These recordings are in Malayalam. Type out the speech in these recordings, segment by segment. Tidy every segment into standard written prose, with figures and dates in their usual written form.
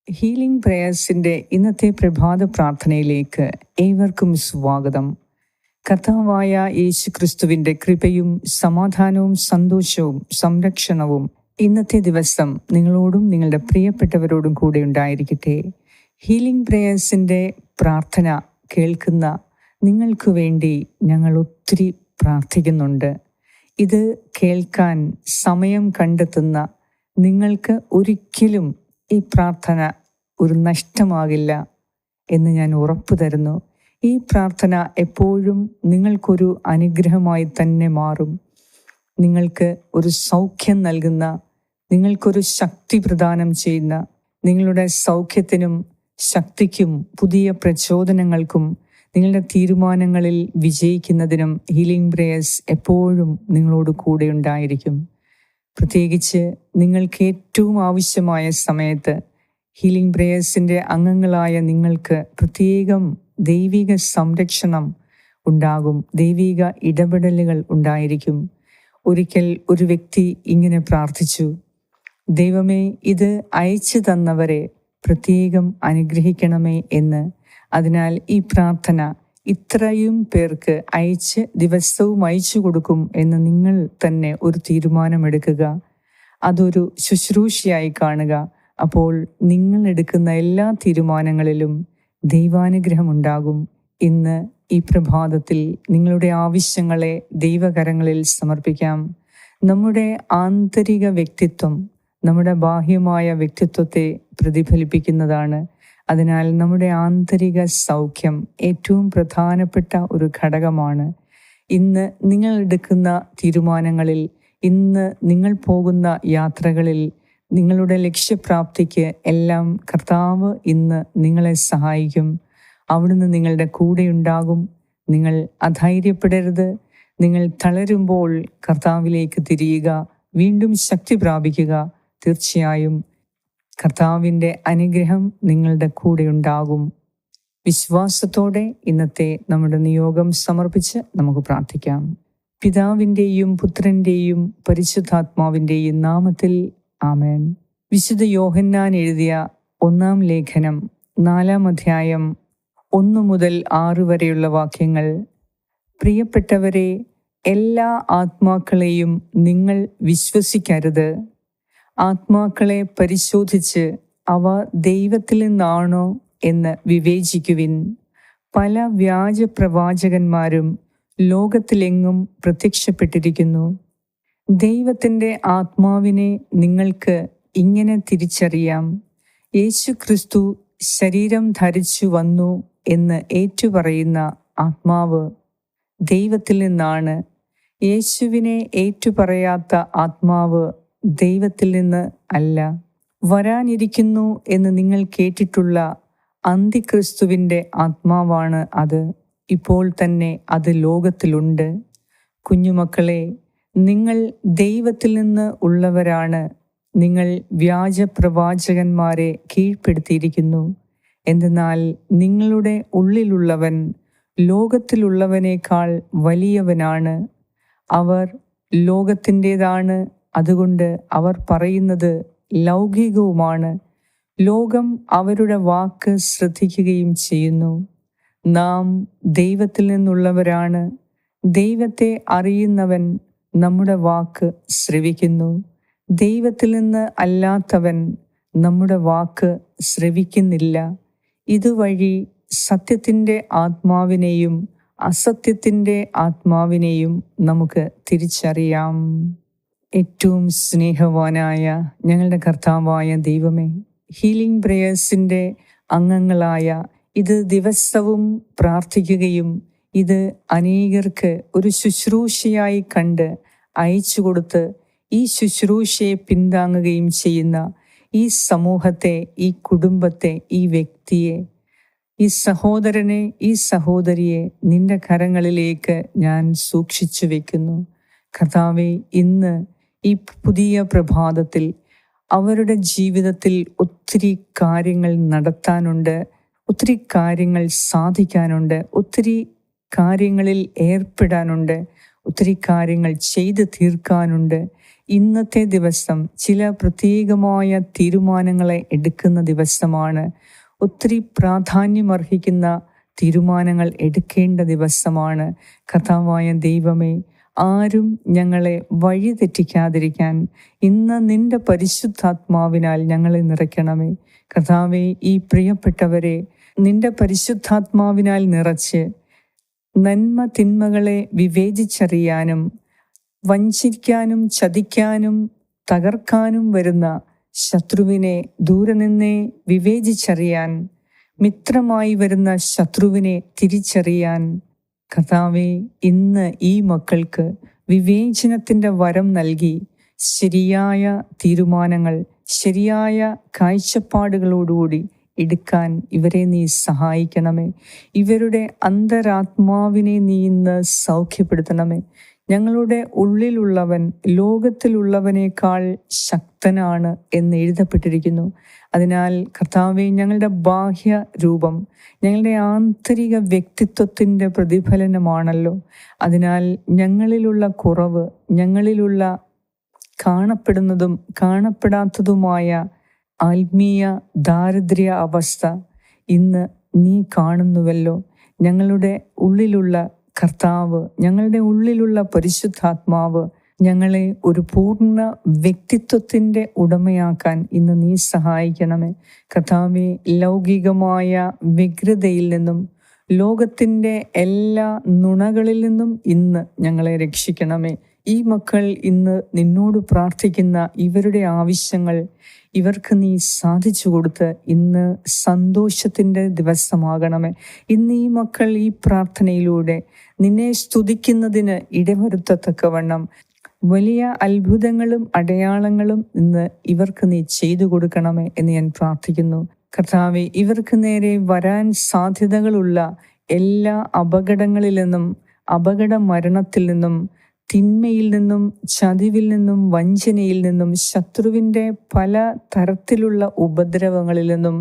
ഹീലിംഗ് പ്രേയേഴ്സിൻ്റെ ഇന്നത്തെ പ്രഭാത പ്രാർത്ഥനയിലേക്ക് ഏവർക്കും സ്വാഗതം. കർത്താവായ യേശു ക്രിസ്തുവിൻ്റെ കൃപയും സമാധാനവും സന്തോഷവും സംരക്ഷണവും ഇന്നത്തെ ദിവസം നിങ്ങളോടും നിങ്ങളുടെ പ്രിയപ്പെട്ടവരോടും കൂടെ ഉണ്ടായിരിക്കട്ടെ. ഹീലിംഗ് പ്രേയേഴ്സിൻ്റെ പ്രാർത്ഥന കേൾക്കുന്ന നിങ്ങൾക്ക് വേണ്ടി ഞങ്ങൾ ഒത്തിരി പ്രാർത്ഥിക്കുന്നുണ്ട്. ഇത് കേൾക്കാൻ സമയം കണ്ടെത്തുന്ന നിങ്ങൾക്ക് ഒരിക്കലും ഈ പ്രാർത്ഥന ഒരു നഷ്ടമാകില്ല എന്ന് ഞാൻ ഉറപ്പു തരുന്നു. ഈ പ്രാർത്ഥന എപ്പോഴും നിങ്ങൾക്കൊരു അനുഗ്രഹമായി തന്നെ മാറും. നിങ്ങൾക്ക് ഒരു സൗഖ്യം നൽകുന്ന, നിങ്ങൾക്കൊരു ശക്തി പ്രദാനം ചെയ്യുന്ന, നിങ്ങളുടെ സൗഖ്യത്തിനും ശക്തിക്കും പുതിയ പ്രചോദനങ്ങൾക്കും നിങ്ങളുടെ തീരുമാനങ്ങളിൽ വിജയിക്കുന്നതിനും ഹീലിംഗ് പ്രേയേഴ്സ് എപ്പോഴും നിങ്ങളോട് കൂടെ ഉണ്ടായിരിക്കും. പ്രത്യേകിച്ച് നിങ്ങൾക്ക് ഏറ്റവും ആവശ്യമായ സമയത്ത് ഹീലിംഗ് പ്രേയേഴ്സിൻ്റെ അംഗങ്ങളായ നിങ്ങൾക്ക് പ്രത്യേകം ദൈവിക സംരക്ഷണം ഉണ്ടാകും, ദൈവിക ഇടപെടലുകൾ ഉണ്ടായിരിക്കും. ഒരിക്കൽ ഒരു വ്യക്തി ഇങ്ങനെ പ്രാർത്ഥിച്ചു: ദൈവമേ, ഇത് അയച്ചു തന്നവരെ പ്രത്യേകം അനുഗ്രഹിക്കണമേ എന്ന്. അതിനാൽ ഈ പ്രാർത്ഥന ഇത്രയും പേർക്ക് ദിവസവും അയച്ചു കൊടുക്കും എന്ന് നിങ്ങൾ തന്നെ ഒരു തീരുമാനമെടുക്കുക. അതൊരു ശുശ്രൂഷയായി കാണുക. അപ്പോൾ നിങ്ങൾ എടുക്കുന്ന എല്ലാ തീരുമാനങ്ങളിലും ദൈവാനുഗ്രഹം ഉണ്ടാകും. ഇന്ന് ഈ പ്രഭാതത്തിൽ നിങ്ങളുടെ ആവശ്യങ്ങളെ ദൈവകരങ്ങളിൽ സമർപ്പിക്കാം. നമ്മുടെ ആന്തരിക വ്യക്തിത്വം നമ്മുടെ ബാഹ്യമായ വ്യക്തിത്വത്തെ പ്രതിഫലിപ്പിക്കുന്നതാണ്. അതിനാൽ നമ്മുടെ ആന്തരിക സൗഖ്യം ഏറ്റവും പ്രധാനപ്പെട്ട ഒരു ഘടകമാണ്. ഇന്ന് നിങ്ങൾ എടുക്കുന്ന തീരുമാനങ്ങളിൽ, ഇന്ന് നിങ്ങൾ പോകുന്ന യാത്രകളിൽ, നിങ്ങളുടെ ലക്ഷ്യപ്രാപ്തിക്ക് എല്ലാം കർത്താവ് ഇന്ന് നിങ്ങളെ സഹായിക്കും. അവിടുന്ന് നിങ്ങളുടെ കൂടെയുണ്ടാകും. നിങ്ങൾ അധൈര്യപ്പെടരുത്. നിങ്ങൾ തളരുമ്പോൾ കർത്താവിലേക്ക് തിരിയുക, വീണ്ടും ശക്തി പ്രാപിക്കുക. തീർച്ചയായും കർത്താവിൻ്റെ അനുഗ്രഹം നിങ്ങളുടെ കൂടെ ഉണ്ടാകും. വിശ്വാസത്തോടെ ഇന്നത്തെ നമ്മുടെ നിയോഗം സമർപ്പിച്ച് നമുക്ക് പ്രാർത്ഥിക്കാം. പിതാവിൻ്റെയും പുത്രൻ്റെയും പരിശുദ്ധാത്മാവിൻ്റെയും നാമത്തിൽ ആമേൻ. വിശുദ്ധ യോഹന്നാൻ എഴുതിയ 1-ാം ലേഖനം 4-ാം അധ്യായം 1 മുതൽ 6 വരെയുള്ള വാക്യങ്ങൾ. പ്രിയപ്പെട്ടവരെ, എല്ലാ ആത്മാക്കളെയും നിങ്ങൾ വിശ്വസിക്കരുത്. ആത്മാക്കളെ പരിശോധിച്ച് അവ ദൈവത്തിൽ നിന്നാണോ എന്ന് വിവേചിക്കുവിൻ. പല വ്യാജ പ്രവാചകന്മാരും ലോകത്തിലെങ്ങും പ്രത്യക്ഷപ്പെട്ടിരിക്കുന്നു. ദൈവത്തിൻ്റെ ആത്മാവിനെ നിങ്ങൾക്ക് ഇങ്ങനെ തിരിച്ചറിയാം: യേശു ക്രിസ്തു ശരീരം ധരിച്ചു വന്നു എന്ന് ഏറ്റുപറയുന്ന ആത്മാവ് ദൈവത്തിൽ നിന്നാണ്. യേശുവിനെ ഏറ്റുപറയാത്ത ആത്മാവ് ദൈവത്തിൽ നിന്ന് അല്ല. വരാനിരിക്കുന്നു എന്ന് നിങ്ങൾ കേട്ടിട്ടുള്ള അന്തിക്രിസ്തുവിൻ്റെ ആത്മാവാണ് അത്. ഇപ്പോൾ തന്നെ അത് ലോകത്തിലുണ്ട്. കുഞ്ഞുമക്കളെ, നിങ്ങൾ ദൈവത്തിൽ നിന്ന് ഉള്ളവരാണ്. നിങ്ങൾ വ്യാജ പ്രവാചകന്മാരെ കീഴ്പ്പെടുത്തിയിരിക്കുന്നു. എന്തെന്നാൽ നിങ്ങളുടെ ഉള്ളിലുള്ളവൻ ലോകത്തിലുള്ളവനേക്കാൾ വലിയവനാണ്. അവർ ലോകത്തിൻ്റേതാണ്. അതുകൊണ്ട് അവർ പറയുന്നത് ലൗകികവുമാണ്. ലോകം അവരുടെ വാക്ക് ശ്രദ്ധിക്കുകയും ചെയ്യുന്നു. നാം ദൈവത്തിൽ നിന്നുള്ളവരാണ്. ദൈവത്തെ അറിയുന്നവൻ നമ്മുടെ വാക്ക് ശ്രവിക്കുന്നു. ദൈവത്തിൽ നിന്ന് അല്ലാത്തവൻ നമ്മുടെ വാക്ക് ശ്രവിക്കുന്നില്ല. ഇതുവഴി സത്യത്തിൻ്റെ ആത്മാവിനെയും അസത്യത്തിൻ്റെ ആത്മാവിനെയും നമുക്ക് തിരിച്ചറിയാം. ഏറ്റവും സ്നേഹവാനായ ഞങ്ങളുടെ കർത്താവായ ദൈവമേ, ഹീലിംഗ് പ്രേയേഴ്സിൻ്റെ അംഗങ്ങളായ ഇത് ദിവസവും പ്രാർത്ഥിക്കുകയും ഇത് അനേകർക്ക് ഒരു ശുശ്രൂഷയായി കണ്ട് അയച്ചു കൊടുത്ത് ഈ ശുശ്രൂഷയെ പിന്താങ്ങുകയും ചെയ്യുന്ന ഈ സമൂഹത്തെ, ഈ കുടുംബത്തെ, ഈ വ്യക്തിയെ, ഈ സഹോദരനെ, ഈ സഹോദരിയെ നിന്റെ കരങ്ങളിലേക്ക് ഞാൻ സൂക്ഷിച്ചു വെക്കുന്നു. കർത്താവേ, ഇന്ന് ഈ പുതിയ പ്രഭാതത്തിൽ അവരുടെ ജീവിതത്തിൽ ഒത്തിരി കാര്യങ്ങൾ നടത്താനുണ്ട്, ഒത്തിരി കാര്യങ്ങൾ സാധിക്കാനുണ്ട്, ഒത്തിരി കാര്യങ്ങളിൽ ഏർപ്പെടാനുണ്ട്, ഒത്തിരി കാര്യങ്ങൾ ചെയ്തു തീർക്കാനുണ്ട്. ഇന്നത്തെ ദിവസം ചില പ്രത്യേകമായ തീരുമാനങ്ങളെ എടുക്കുന്ന ദിവസമാണ്. ഒത്തിരി പ്രാധാന്യമർഹിക്കുന്ന തീരുമാനങ്ങൾ എടുക്കേണ്ട ദിവസമാണ്. കർത്താവായ ദൈവമേ, ആരും ഞങ്ങളെ വഴിതെറ്റിക്കാതിരിക്കാൻ ഇന്ന് നിന്റെ പരിശുദ്ധാത്മാവിനാൽ ഞങ്ങളെ നിറയ്ക്കണമേ. കർത്താവേ, ഈ പ്രിയപ്പെട്ടവരെ നിന്റെ പരിശുദ്ധാത്മാവിനാൽ നിറച്ച് നന്മ തിന്മകളെ വിവേചിച്ചറിയാനും വഞ്ചിക്കാനും ചതിക്കാനും തകർക്കാനും വരുന്ന ശത്രുവിനെ ദൂരെ നിന്നേ വിവേചിച്ചറിയാൻ, മിത്രമായി വരുന്ന ശത്രുവിനെ തിരിച്ചറിയാൻ കർത്താവേ, ഇന്ന് ഈ മക്കൾക്ക് വിവേചനത്തിൻ്റെ വരം നൽകി ശരിയായ തീരുമാനങ്ങൾ, ശരിയായ കാഴ്ചപ്പാടുകളോടുകൂടി എടുക്കാൻ ഇവരെ നീ സഹായിക്കണമേ. ഇവരുടെ അന്തരാത്മാവിനെ നീ ഇന്ന് സൗഖ്യപ്പെടുത്തണമേ. ഞങ്ങളുടെ ഉള്ളിലുള്ളവൻ ലോകത്തിലുള്ളവനേക്കാൾ ശക്തനാണ് എന്ന് എഴുതപ്പെട്ടിരിക്കുന്നു. അതിനാൽ കർത്താവെ, ഞങ്ങളുടെ ബാഹ്യ രൂപം ഞങ്ങളുടെ ആന്തരിക വ്യക്തിത്വത്തിൻ്റെ പ്രതിഫലനമാണല്ലോ. അതിനാൽ ഞങ്ങളിലുള്ള കുറവ്, ഞങ്ങളിലുള്ള കാണപ്പെടുന്നതും കാണപ്പെടാത്തതുമായ ആത്മീയ ദാരിദ്ര്യ അവസ്ഥ ഇന്ന് നീ കാണുന്നുവല്ലോ. ഞങ്ങളുടെ ഉള്ളിലുള്ള കർത്താവ്, ഞങ്ങളുടെ ഉള്ളിലുള്ള പരിശുദ്ധാത്മാവ് ഞങ്ങളെ ഒരു പൂർണ്ണ വ്യക്തിത്വത്തിൻ്റെ ഉടമയാക്കാൻ ഇന്ന് നീ സഹായിക്കണമേ. കർത്താവേ, ലൗകികമായ വ്യഗ്രതയിൽ നിന്നും ലോകത്തിൻ്റെ എല്ലാ നുണകളിൽ നിന്നും ഇന്ന് ഞങ്ങളെ രക്ഷിക്കണമേ. ഈ മക്കൾ ഇന്ന് നിന്നോട് പ്രാർത്ഥിക്കുന്ന ഇവരുടെ ആവശ്യങ്ങൾ ഇവർക്ക് നീ സാധിച്ചു കൊടുത്ത് ഇന്ന് സന്തോഷത്തിൻ്റെ ദിവസമാകണമേ. ഇന്ന് ഈ മക്കൾ ഈ പ്രാർത്ഥനയിലൂടെ നിന്നെ സ്തുതിക്കുന്നതിന് ഇടവരുത്തത്തക്കവണ്ണം വലിയ അത്ഭുതങ്ങളും അടയാളങ്ങളും ഇന്ന് ഇവർക്ക് നീ ചെയ്തു കൊടുക്കണമേ എന്ന് ഞാൻ പ്രാർത്ഥിക്കുന്നു. കർത്താവെ, ഇവർക്ക് നേരെ വരാൻ സാധ്യതകളുള്ള എല്ലാ അപകടങ്ങളിൽ നിന്നും, അപകട മരണത്തിൽ നിന്നും, തിന്മയിൽ നിന്നും, ചതിവിൽ നിന്നും, വഞ്ചനയിൽ നിന്നും, ശത്രുവിൻ്റെ പല തരത്തിലുള്ള ഉപദ്രവങ്ങളിൽ നിന്നും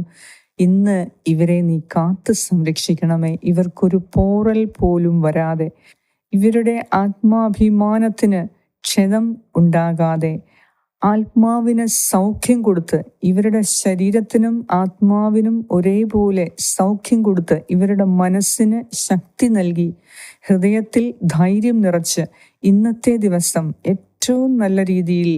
ഇന്ന് ഇവരെ നീ കാത്തു സംരക്ഷിക്കണമേ. ഇവർക്കൊരു പോറൽ പോലും വരാതെ, ഇവരുടെ ആത്മാഭിമാനത്തിന് ക്ഷതം ഉണ്ടാകാതെ, ആത്മാവിന് സൗഖ്യം കൊടുത്ത്, ഇവരുടെ ശരീരത്തിനും ആത്മാവിനും ഒരേപോലെ സൗഖ്യം കൊടുത്ത്, ഇവരുടെ മനസ്സിന് ശക്തി നൽകി, ഹൃദയത്തിൽ ധൈര്യം നിറച്ച് ഇന്നത്തെ ദിവസം ഏറ്റവും നല്ല രീതിയിൽ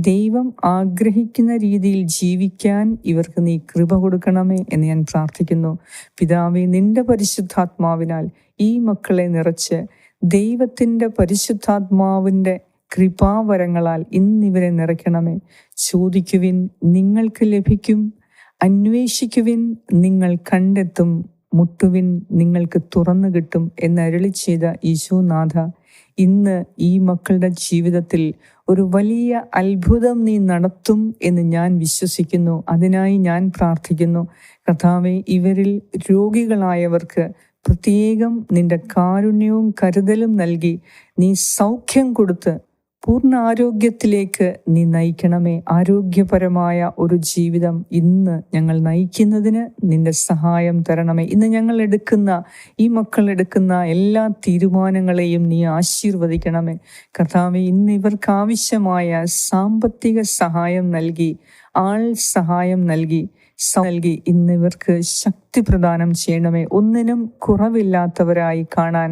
ദൈവം ആഗ്രഹിക്കുന്ന രീതിയിൽ ജീവിക്കാൻ ഇവർക്ക് നീ കൃപ കൊടുക്കണമേ എന്ന് ഞാൻ പ്രാർത്ഥിക്കുന്നു. പിതാവേ, നിന്റെ പരിശുദ്ധാത്മാവിനാൽ ഈ മക്കളെ നിറച്ച് ദൈവത്തിൻ്റെ പരിശുദ്ധാത്മാവിൻ്റെ കൃപാവരങ്ങളാൽ ഇന്നിവരെ നിറയ്ക്കണമേ. ചോദിക്കുവിൻ, നിങ്ങൾക്ക് ലഭിക്കും; അന്വേഷിക്കുവിൻ, നിങ്ങൾ കണ്ടെത്തും; മുട്ടുവിൻ, നിങ്ങൾക്ക് തുറന്നു കിട്ടും എന്ന് അരുളി ചെയ്ത ഈശോനാഥ, ഇന്ന് ഈ മക്കളുടെ ജീവിതത്തിൽ ഒരു വലിയ അത്ഭുതം നീ നടത്തും എന്ന് ഞാൻ വിശ്വസിക്കുന്നു. അതിനായി ഞാൻ പ്രാർത്ഥിക്കുന്നു. കർത്താവേ, ഇവരിൽ രോഗികളായവർക്ക് പ്രത്യേകം നിന്റെ കാരുണ്യവും കരുതലും നൽകി നീ സൗഖ്യം കൊടുത്ത് പൂർണ്ണ ആരോഗ്യത്തിലേക്ക് നീ നയിക്കണമേ. ആരോഗ്യപരമായ ഒരു ജീവിതം ഇന്ന് ഞങ്ങൾ നയിക്കുന്നതിന് നിന്റെ സഹായം തരണമേ. ഇന്ന് ഞങ്ങൾ എടുക്കുന്ന, ഈ മക്കൾ എടുക്കുന്ന എല്ലാ തീരുമാനങ്ങളെയും നീ ആശീർവദിക്കണമേ. കർത്താവേ, ഇന്ന് ഇവർക്ക് ആവശ്യമായ സാമ്പത്തിക സഹായം നൽകി, ആൾ സഹായം നൽകി ഇന്ന് ഇവർക്ക് ശക്തി പ്രദാനം ചെയ്യണമേ. ഒന്നിനും കുറവില്ലാത്തവരായി കാണാൻ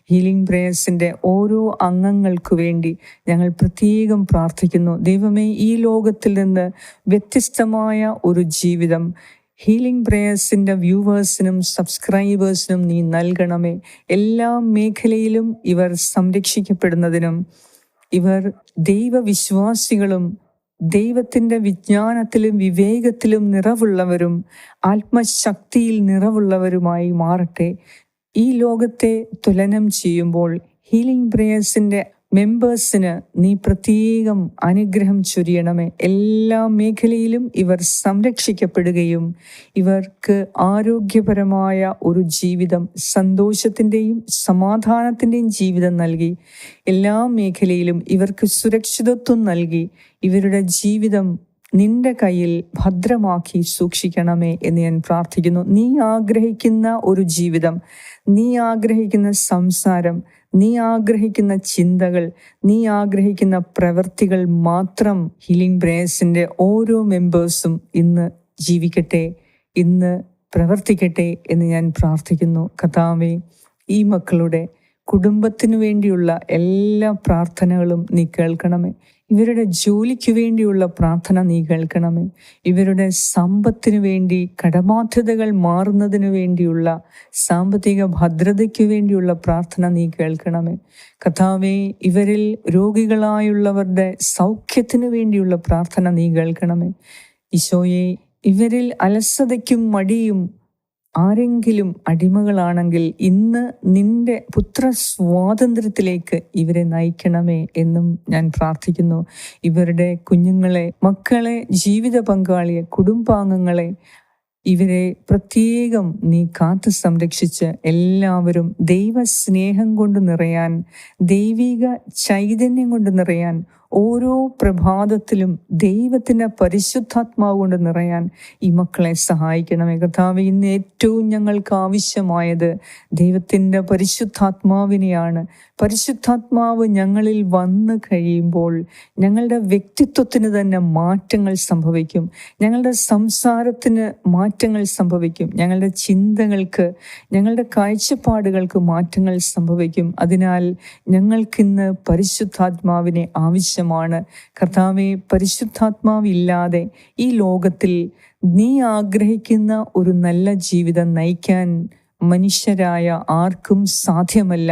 ഹീലിംഗ് പ്രേയേഴ്സിൻ്റെ ഓരോ അംഗങ്ങൾക്ക് വേണ്ടി ഞങ്ങൾ പ്രത്യേകം പ്രാർത്ഥിക്കുന്നു. ദൈവമേ, ഈ ലോകത്തിൽ നിന്ന് വ്യത്യസ്തമായ ഒരു ജീവിതം ഹീലിംഗ് പ്രേയേഴ്സിൻ്റെ വ്യൂവേഴ്സിനും സബ്സ്ക്രൈബേഴ്സിനും നീ നൽകണമേ. എല്ലാ മേഖലയിലും ഇവർ സംരക്ഷിക്കപ്പെടുന്നതിനും, ഇവർ ദൈവവിശ്വാസികളും ദൈവത്തിൻ്റെ വിജ്ഞാനത്തിലും വിവേകത്തിലും നിറവുള്ളവരും ആത്മശക്തിയിൽ നിറവുള്ളവരുമായി മാറട്ടെ. ഈ ലോകത്തെ തുലനം ചെയ്യുമ്പോൾ ഹീലിംഗ് പ്രേയേഴ്സിൻ്റെ മെമ്പേഴ്സിന് നീ പ്രത്യേകം അനുഗ്രഹം ചൊരിയണമേ. എല്ലാ മേഖലയിലും ഇവർ സംരക്ഷിക്കപ്പെടുകയും ഇവർക്ക് ആരോഗ്യപരമായ ഒരു ജീവിതം, സന്തോഷത്തിൻ്റെയും സമാധാനത്തിൻ്റെയും ജീവിതം നൽകി, എല്ലാ മേഖലയിലും ഇവർക്ക് സുരക്ഷിതത്വം നൽകി ഇവരുടെ ജീവിതം നിന്റെ കയ്യിൽ ഭദ്രമാക്കി സൂക്ഷിക്കണമേ എന്ന് ഞാൻ പ്രാർത്ഥിക്കുന്നു. നീ ആഗ്രഹിക്കുന്ന ഒരു ജീവിതം, നീ ആഗ്രഹിക്കുന്ന സംസാരം, നീ ആഗ്രഹിക്കുന്ന ചിന്തകൾ, നീ ആഗ്രഹിക്കുന്ന പ്രവൃത്തികൾ മാത്രം ഹീലിംഗ് പ്രേയേഴ്സിൻ്റെ ഓരോ മെമ്പേഴ്സും ഇന്ന് ജീവിക്കട്ടെ, ഇന്ന് പ്രവർത്തിക്കട്ടെ എന്ന് ഞാൻ പ്രാർത്ഥിക്കുന്നു. കർത്താവേ, ഈ മക്കളുടെ കുടുംബത്തിനു വേണ്ടിയുള്ള എല്ലാ പ്രാർത്ഥനകളും നീ കേൾക്കണമേ. ഇവരുടെ ജോലിക്ക് വേണ്ടിയുള്ള പ്രാർത്ഥന നീ കേൾക്കണമേ. ഇവരുടെ സമ്പത്തിനു വേണ്ടി, കടബാധ്യതകൾ മാറുന്നതിനു വേണ്ടിയുള്ള സാമ്പത്തിക ഭദ്രതയ്ക്ക് വേണ്ടിയുള്ള പ്രാർത്ഥന നീ കേൾക്കണമേ. കർത്താവേ, ഇവരിൽ രോഗികളായുള്ളവരുടെ സൗഖ്യത്തിനു വേണ്ടിയുള്ള പ്രാർത്ഥന നീ കേൾക്കണമേ. ഈശോയെ, ഇവരിൽ അലസതയ്ക്കും മടിയും ആരെങ്കിലും അടിമകളാണെങ്കിൽ ഇന്ന് നിന്റെ പുത്ര സ്വാതന്ത്ര്യത്തിലേക്ക് ഇവരെ നയിക്കണമേ എന്നും ഞാൻ പ്രാർത്ഥിക്കുന്നു. ഇവരുടെ കുഞ്ഞുങ്ങളെ, മക്കളെ, ജീവിത പങ്കാളിയെ, കുടുംബാംഗങ്ങളെ, ഇവരെ പ്രത്യേകം നീ കാത്തു സംരക്ഷിച്ച് എല്ലാവരും ദൈവസ്നേഹം കൊണ്ട് നിറയാൻ, ദൈവിക ചൈതന്യം കൊണ്ട് നിറയാൻ, ഓരോ പ്രഭാതത്തിലും ദൈവത്തിൻ്റെ പരിശുദ്ധാത്മാവ് കൊണ്ട് നിറയാൻ ഈ മക്കളെ സഹായിക്കണമേ. കർത്താവേ, ഇന്ന് ഏറ്റവും ഞങ്ങൾക്ക് ആവശ്യമായത് ദൈവത്തിൻ്റെ പരിശുദ്ധാത്മാവിനെയാണ്. പരിശുദ്ധാത്മാവ് ഞങ്ങളിൽ വന്നു കഴിയുമ്പോൾ ഞങ്ങളുടെ വ്യക്തിത്വത്തിന് തന്നെ മാറ്റങ്ങൾ സംഭവിക്കും, ഞങ്ങളുടെ സംസാരത്തിന് മാറ്റങ്ങൾ സംഭവിക്കും, ഞങ്ങളുടെ ചിന്തകൾക്ക്, ഞങ്ങളുടെ കാഴ്ചപ്പാടുകൾക്ക് മാറ്റങ്ങൾ സംഭവിക്കും. അതിനാൽ ഞങ്ങൾക്കിന്ന് പരിശുദ്ധാത്മാവിനെ ആവശ്യമാണ്. കർത്താവേ, പരിശുദ്ധാത്മാവില്ലാതെ ഈ ലോകത്തിൽ നീ ആഗ്രഹിക്കുന്ന ഒരു നല്ല ജീവിതം നയിക്കാൻ മനുഷ്യരായ ആർക്കും സാധ്യമല്ല.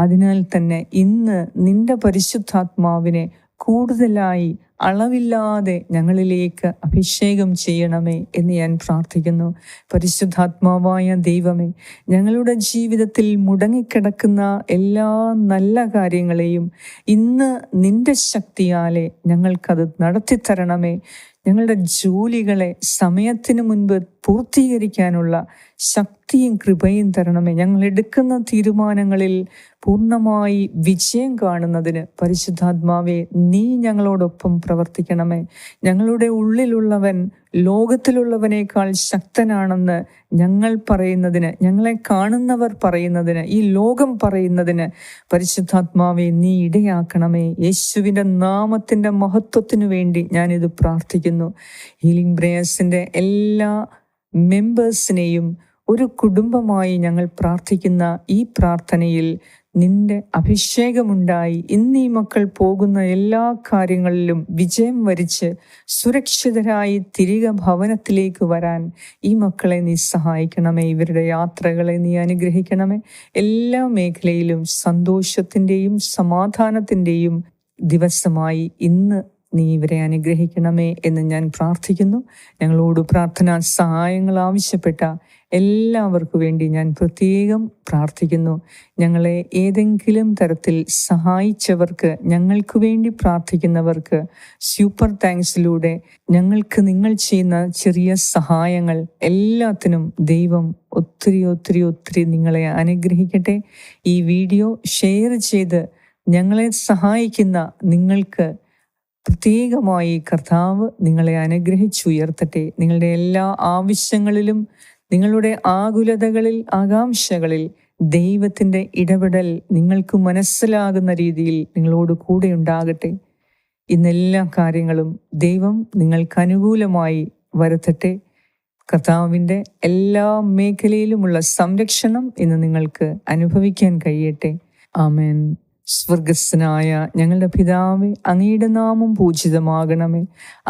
അതിനാൽ തന്നെ ഇന്ന് നിന്റെ പരിശുദ്ധാത്മാവിനെ കൂടുതലായി അളവില്ലാതെ ഞങ്ങളിലേക്ക് അഭിഷേകം ചെയ്യണമേ എന്ന് ഞാൻ പ്രാർത്ഥിക്കുന്നു. പരിശുദ്ധാത്മാവായ ദൈവമേ, ഞങ്ങളുടെ ജീവിതത്തിൽ മുടങ്ങിക്കിടക്കുന്ന എല്ലാ നല്ല കാര്യങ്ങളെയും ഇന്ന് നിന്റെ ശക്തിയാലെ ഞങ്ങൾക്കത് നടത്തിത്തരണമേ. ഞങ്ങളുടെ ജോലികളെ സമയത്തിന് മുൻപ് പൂർത്തീകരിക്കാനുള്ള ശക്തിയും കൃപയും തരണമേ. ഞങ്ങൾ എടുക്കുന്ന തീരുമാനങ്ങളിൽ പൂർണ്ണമായി വിജയം കാണുന്നതിന് പരിശുദ്ധാത്മാവേ, നീ ഞങ്ങളോടൊപ്പം പ്രവർത്തിക്കണമേ. ഞങ്ങളുടെ ഉള്ളിലുള്ളവൻ ലോകത്തിലുള്ളവനേക്കാൾ ശക്തനാണെന്ന് ഞങ്ങൾ പറയുന്നതിന്, ഞങ്ങളെ കാണുന്നവർ പറയുന്നതിന്, ഈ ലോകം പറയുന്നതിന് പരിശുദ്ധാത്മാവെ നീ ഇടയാക്കണമേ. യേശുവിൻ്റെ നാമത്തിൻ്റെ മഹത്വത്തിനു വേണ്ടി ഞാനിത് പ്രാർത്ഥിക്കുന്നു. ഹീലിംഗ് പ്രേയേഴ്സിൻ്റെ എല്ലാ മെമ്പേഴ്സിനെയും ഒരു കുടുംബമായി ഞങ്ങൾ പ്രാർത്ഥിക്കുന്ന ഈ പ്രാർത്ഥനയിൽ നിന്റെ അഭിഷേകമുണ്ടായി ഇന്ന് ഈ മക്കൾ പോകുന്ന എല്ലാ കാര്യങ്ങളിലും വിജയം വരിച്ച് സുരക്ഷിതരായി തിരികെ ഭവനത്തിലേക്ക് വരാൻ ഈ മക്കളെ നീ സഹായിക്കണമേ. ഇവരുടെ യാത്രകളെ നീ അനുഗ്രഹിക്കണമേ. എല്ലാ മേഖലയിലും സന്തോഷത്തിൻ്റെയും സമാധാനത്തിൻ്റെയും ദിവസമായി ഇന്ന് നീ ഇവരെ അനുഗ്രഹിക്കണമേ എന്ന് ഞാൻ പ്രാർത്ഥിക്കുന്നു. ഞങ്ങളോട് പ്രാർത്ഥനാ സഹായങ്ങൾ ആവശ്യപ്പെട്ട എല്ലാവർക്കും വേണ്ടി ഞാൻ പ്രത്യേകം പ്രാർത്ഥിക്കുന്നു. ഞങ്ങളെ ഏതെങ്കിലും തരത്തിൽ സഹായിച്ചവർക്ക്, ഞങ്ങൾക്ക് വേണ്ടി പ്രാർത്ഥിക്കുന്നവർക്ക് സൂപ്പർ താങ്ക്സിലൂടെ ഞങ്ങൾക്ക് നിങ്ങൾ ചെയ്യുന്ന ചെറിയ സഹായങ്ങൾ എല്ലാത്തിനും ദൈവം ഒത്തിരി ഒത്തിരി ഒത്തിരി നിങ്ങളെ അനുഗ്രഹിക്കട്ടെ. ഈ വീഡിയോ ഷെയർ ചെയ്ത് ഞങ്ങളെ സഹായിക്കുന്ന നിങ്ങൾക്ക് പ്രത്യേകമായി കർത്താവ് നിങ്ങളെ അനുഗ്രഹിച്ചുയർത്തട്ടെ. നിങ്ങളുടെ എല്ലാ ആവശ്യങ്ങളിലും നിങ്ങളുടെ ആകുലതകളിൽ, ആകാംക്ഷകളിൽ ദൈവത്തിൻ്റെ ഇടപെടൽ നിങ്ങൾക്ക് മനസ്സിലാകുന്ന രീതിയിൽ നിങ്ങളോട് കൂടെ ഉണ്ടാകട്ടെ. ഇന്നെല്ലാ കാര്യങ്ങളും ദൈവം നിങ്ങൾക്ക് അനുകൂലമായി വരുത്തട്ടെ. കർത്താവിൻ്റെ എല്ലാ മേഖലയിലുമുള്ള സംരക്ഷണം ഇന്ന് നിങ്ങൾക്ക് അനുഭവിക്കാൻ കഴിയട്ടെ. ആമേൻ. സ്വർഗസ്ഥനായ ഞങ്ങളുടെ പിതാവേ, അങ്ങയുടെ നാമം പൂജിതമാകണമേ.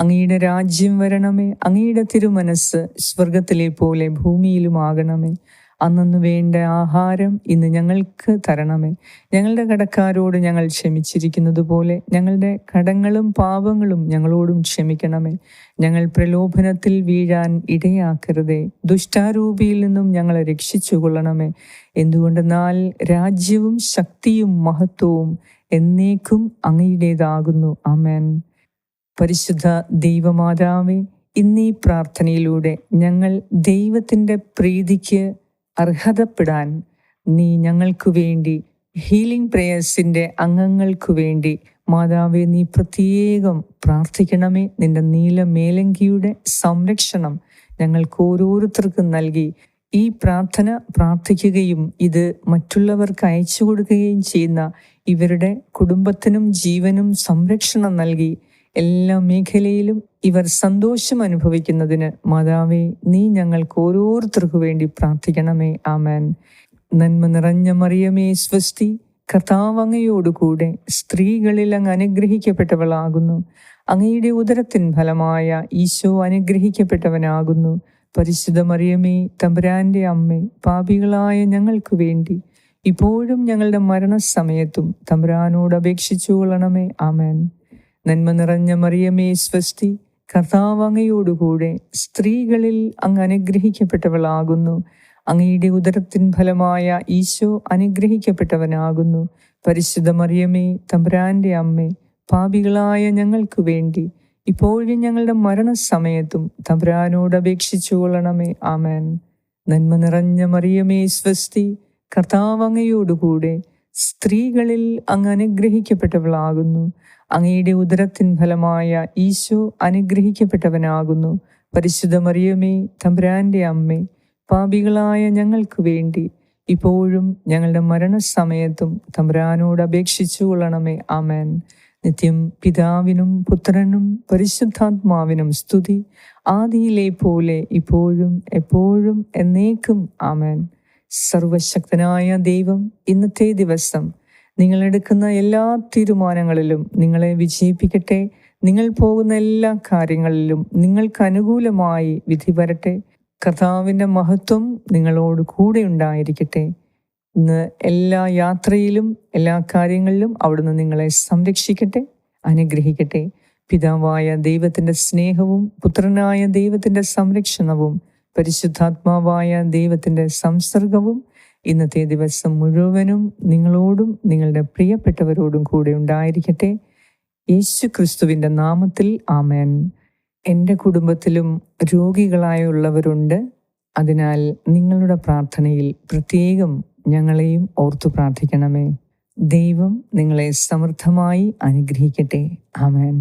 അങ്ങയുടെ രാജ്യം വരണമേ. അങ്ങയുടെ തിരുമനസ് സ്വർഗത്തിലെ പോലെ ഭൂമിയിലുമാകണമേ. അന്നു വേണ്ട ആഹാരം ഇന്ന് ഞങ്ങൾക്ക് തരണമേ. ഞങ്ങളുടെ കടക്കാരോട് ഞങ്ങൾ ക്ഷമിച്ചിരിക്കുന്നത് പോലെ ഞങ്ങളുടെ കടങ്ങളും പാപങ്ങളും ഞങ്ങളോടും ക്ഷമിക്കണമേ. ഞങ്ങൾ പ്രലോഭനത്തിൽ വീഴാൻ ഇടയാക്കരുതേ. ദുഷ്ടാരൂപിയിൽ നിന്നും ഞങ്ങളെ രക്ഷിച്ചുകൊള്ളണമേ. എന്തുകൊണ്ടെന്നാൽ രാജ്യവും ശക്തിയും മഹത്വവും എന്നേക്കും അങ്ങയുടേതാകുന്നു. ആമേൻ. പരിശുദ്ധ ദൈവമാതാവേ, ഇന്നീ പ്രാർത്ഥനയിലൂടെ ഞങ്ങൾ ദൈവത്തിൻ്റെ പ്രീതിക്ക് അർഹതപ്പെടാൻ നീ ഞങ്ങൾക്ക് വേണ്ടി, ഹീലിംഗ് പ്രേയേഴ്സിൻ്റെ അംഗങ്ങൾക്ക് വേണ്ടി, മാതാവേ, നീ പ്രത്യേകം പ്രാർത്ഥിക്കണമേ. നിന്റെ നീല മേലങ്കിയുടെ സംരക്ഷണം ഞങ്ങൾക്ക് ഓരോരുത്തർക്കും നൽകി ഈ പ്രാർത്ഥന പ്രാർത്ഥിക്കുകയും ഇത് മറ്റുള്ളവർക്ക് അയച്ചു കൊടുക്കുകയും ചെയ്യുന്ന ഇവരുടെ കുടുംബത്തിനും ജീവനും സംരക്ഷണം നൽകി എല്ലാ മേഖലയിലും ഇവർ സന്തോഷം അനുഭവിക്കുന്നതിന് മാതാവേ, നീ ഞങ്ങൾക്ക് ഓരോരുത്തർക്കു വേണ്ടി പ്രാർത്ഥിക്കണമേ. ആമേൻ. നന്മ നിറഞ്ഞ മറിയമേ, സ്വസ്തി, കർത്താവ് അങ്ങയോടുകൂടെ സ്ത്രീകളിൽ അങ്ങ് അനുഗ്രഹിക്കപ്പെട്ടവളാകുന്നു. അങ്ങയുടെ ഉദരത്തിൻ ഫലമായ ഈശോ അനുഗ്രഹിക്കപ്പെട്ടവനാകുന്നു. പരിശുദ്ധ മറിയമേ, തമ്പുരാന്റെ അമ്മേ, പാപികളായ ഞങ്ങൾക്ക് വേണ്ടി ഇപ്പോഴും ഞങ്ങളുടെ മരണസമയത്തും തമ്പുരാനോട് അപേക്ഷിച്ചു കൊള്ളണമേ. ആമേൻ. നന്മ നിറഞ്ഞ മറിയമേ, സ്വസ്തി, കർത്താവ് അങ്ങയോടുകൂടെ സ്ത്രീകളിൽ അങ്ങ് അനുഗ്രഹിക്കപ്പെട്ടവളാകുന്നു. അങ്ങയുടെ ഉദരത്തിൻ ഫലമായ ഈശോ അനുഗ്രഹിക്കപ്പെട്ടവനാകുന്നു. പരിശുദ്ധ മറിയമേ, തമ്പുരാന്റെ അമ്മേ, പാപികളായ ഞങ്ങൾക്ക് വേണ്ടി ഇപ്പോഴും ഞങ്ങളുടെ മരണസമയത്തും തമ്പുരാനോട് അപേക്ഷിച്ചു കൊള്ളണമേ. ആമേൻ. നന്മ നിറഞ്ഞ മറിയമേ, സ്വസ്തി, കർത്താവ് അങ്ങയോടുകൂടെ സ്ത്രീകളിൽ അങ്ങ് അനുഗ്രഹിക്കപ്പെട്ടവളാകുന്നു. അങ്ങയുടെ ഉദരത്തിൻ ഫലമായ ഈശോ അനുഗ്രഹിക്കപ്പെട്ടവനാകുന്നു. പരിശുദ്ധ മറിയമേ, തമ്പുരാന്റെ അമ്മേ, പാപികളായ ഞങ്ങൾക്ക് വേണ്ടി ഇപ്പോഴും ഞങ്ങളുടെ മരണസമയത്തും തമ്പുരാനോട് അപേക്ഷിച്ചു കൊള്ളണമേ. ആമേൻ. നിത്യം പിതാവിനും പുത്രനും പരിശുദ്ധാത്മാവിനും സ്തുതി, ആദിയിലെ പോലെ ഇപ്പോഴും എപ്പോഴും എന്നേക്കും. ആമേൻ. സർവശക്തനായ ദൈവം ഇന്നത്തെ ദിവസം നിങ്ങളെടുക്കുന്ന എല്ലാ തീരുമാനങ്ങളിലും നിങ്ങളെ വിജയിപ്പിക്കട്ടെ. നിങ്ങൾ പോകുന്ന എല്ലാ കാര്യങ്ങളിലും നിങ്ങൾക്ക് അനുകൂലമായി വിധി വരട്ടെ. കർത്താവിൻ്റെ മഹത്വം നിങ്ങളോട് കൂടെ ഉണ്ടായിരിക്കട്ടെ. ഇന്ന് എല്ലാ യാത്രയിലും എല്ലാ കാര്യങ്ങളിലും അവിടുന്ന് നിങ്ങളെ സംരക്ഷിക്കട്ടെ, അനുഗ്രഹിക്കട്ടെ. പിതാവായ ദൈവത്തിൻ്റെ സ്നേഹവും പുത്രനായ ദൈവത്തിൻ്റെ സംരക്ഷണവും പരിശുദ്ധാത്മാവായ ദൈവത്തിൻ്റെ സംസർഗവും ഇന്നത്തെ ദിവസം മുഴുവനും നിങ്ങളോടും നിങ്ങളുടെ പ്രിയപ്പെട്ടവരോടും കൂടെ ഉണ്ടായിരിക്കട്ടെ. യേശു ക്രിസ്തുവിൻ്റെ നാമത്തിൽ ആമേൻ. എൻ്റെ കുടുംബത്തിലും രോഗികളായുള്ളവരുണ്ട്. അതിനാൽ നിങ്ങളുടെ പ്രാർത്ഥനയിൽ പ്രത്യേകം ഞങ്ങളെയും ഓർത്തു പ്രാർത്ഥിക്കണമേ. ദൈവം നിങ്ങളെ സമൃദ്ധമായി അനുഗ്രഹിക്കട്ടെ. ആമേൻ.